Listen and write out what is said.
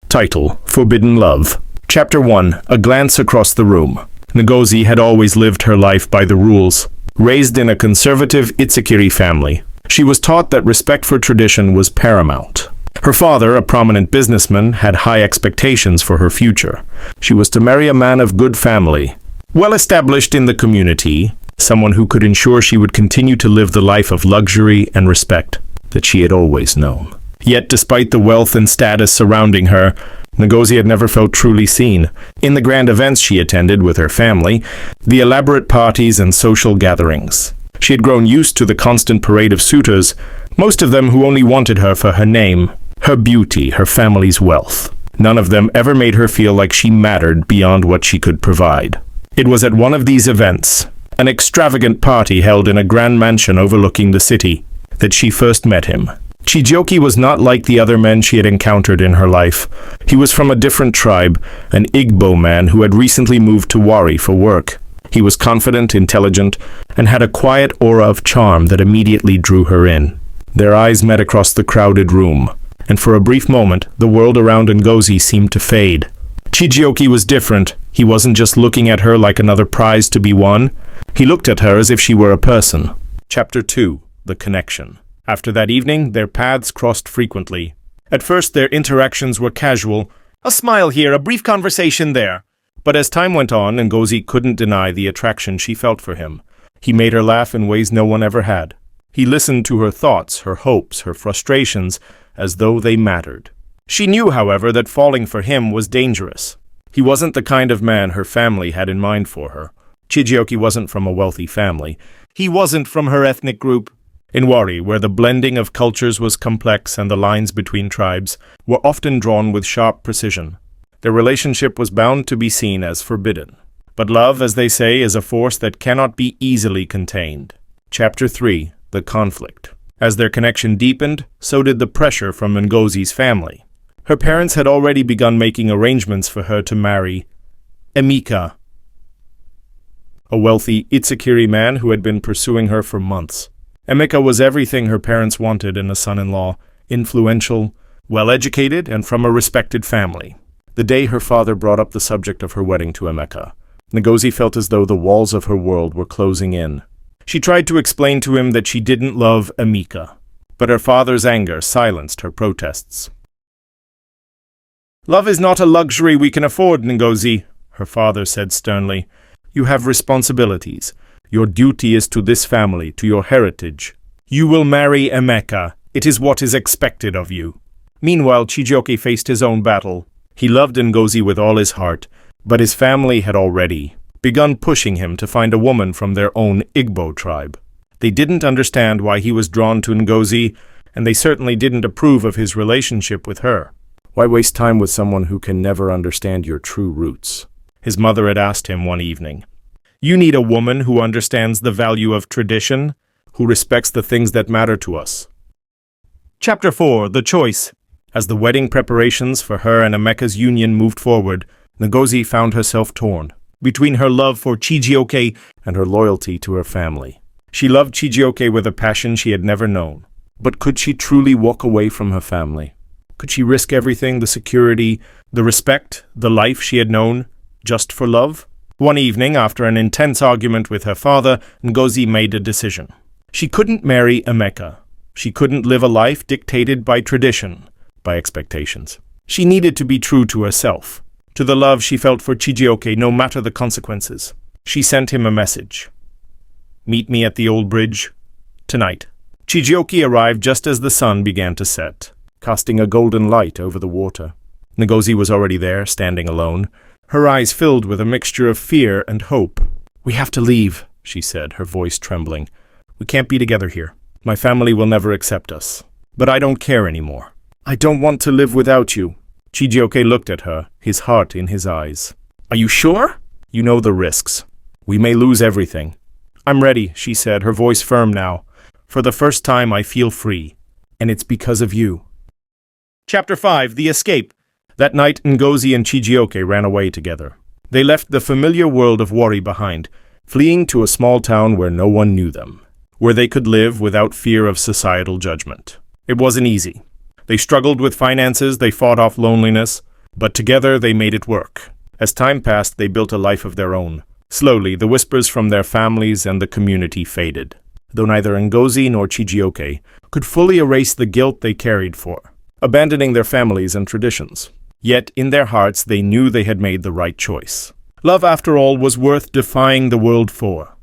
Title: Forbidden Love. Chapter 1. A glance across the room. Ngozi had always lived her life by the rules. Raised in a conservative Itsekiri family, she was taught that respect for tradition was paramount. Her father, a prominent businessman, had high expectations for her future. She was to marry a man of good family, well established in the community, someone who could ensure she would continue to live the life of luxury and respect that she had always known. Yet, despite the wealth and status surrounding her, Ngozi had never felt truly seen. In the grand events she attended with her family, the elaborate parties and social gatherings, she had grown used to the constant parade of suitors, most of them who only wanted her for her name, her beauty, her family's wealth. None of them ever made her feel like she mattered beyond what she could provide. It was at one of these events, an extravagant party held in a grand mansion overlooking the city, that she first met him. Chijioke was not like the other men she had encountered in her life. He was from a different tribe, an Igbo man who had recently moved to Wari for work. He was confident, intelligent, and had a quiet aura of charm that immediately drew her in. Their eyes met across the crowded room, and for a brief moment, the world around Ngozi seemed to fade. Chijioke was different. He wasn't just looking at her like another prize to be won. He looked at her as if she were a person. Chapter 2. The Connection. After that evening, their paths crossed frequently. At first, their interactions were casual. A smile here, a brief conversation there. But as time went on, Ngozi couldn't deny the attraction she felt for him. He made her laugh in ways no one ever had. He listened to her thoughts, her hopes, her frustrations, as though they mattered. She knew, however, that falling for him was dangerous. He wasn't the kind of man her family had in mind for her. Chijioke wasn't from a wealthy family. He wasn't from her ethnic group. In Wari, where the blending of cultures was complex and the lines between tribes were often drawn with sharp precision, their relationship was bound to be seen as forbidden. But love, as they say, is a force that cannot be easily contained. Chapter 3. The Conflict. As their connection deepened, so did the pressure from Ngozi's family. Her parents had already begun making arrangements for her to marry Emeka, a wealthy Itsekiri man who had been pursuing her for months. Emeka was everything her parents wanted in a son-in-law: influential, well-educated, and from a respected family. The day her father brought up the subject of her wedding to Emeka, Ngozi felt as though the walls of her world were closing in. She tried to explain to him that she didn't love Emeka, but her father's anger silenced her protests. "Love is not a luxury we can afford, Ngozi," her father said sternly. "You have responsibilities. Your duty is to this family, to your heritage. You will marry Emeka. It is what is expected of you." Meanwhile, Chijioke faced his own battle. He loved Ngozi with all his heart, but his family had already begun pushing him to find a woman from their own Igbo tribe. They didn't understand why he was drawn to Ngozi, and they certainly didn't approve of his relationship with her. "Why waste time with someone who can never understand your true roots?" his mother had asked him one evening. "You need a woman who understands the value of tradition, who respects the things that matter to us." Chapter 4. The Choice. As the wedding preparations for her and Emeka's union moved forward, Ngozi found herself torn between her love for Chijioke and her loyalty to her family. She loved Chijioke with a passion she had never known. But could she truly walk away from her family? Could she risk everything, the security, the respect, the life she had known, just for love? One evening, after an intense argument with her father, Ngozi made a decision. She couldn't marry Emeka. She couldn't live a life dictated by tradition, by expectations. She needed to be true to herself, to the love she felt for Chijioke, no matter the consequences. She sent him a message. "Meet me at the old bridge tonight." Chijioke arrived just as the sun began to set, casting a golden light over the water. Ngozi was already there, standing alone, her eyes filled with a mixture of fear and hope. "We have to leave," she said, her voice trembling. "We can't be together here. My family will never accept us. But I don't care anymore. I don't want to live without you." Chijioke looked at her, his heart in his eyes. "Are you sure?" "You know the risks. We may lose everything." "I'm ready," she said, her voice firm now. "For the first time I feel free, and it's because of you." Chapter 5. The Escape. That night, Ngozi and Chijioke ran away together. They left the familiar world of Wari behind, fleeing to a small town where no one knew them, where they could live without fear of societal judgment. It wasn't easy. They struggled with finances, they fought off loneliness, But together they made it work. As time passed, they built a life of their own. Slowly, the whispers from their families and the community faded, though neither Ngozi nor Chijioke could fully erase the guilt they carried for, abandoning their families and traditions. Yet, in their hearts, they knew they had made the right choice. Love, after all, was worth defying the world for.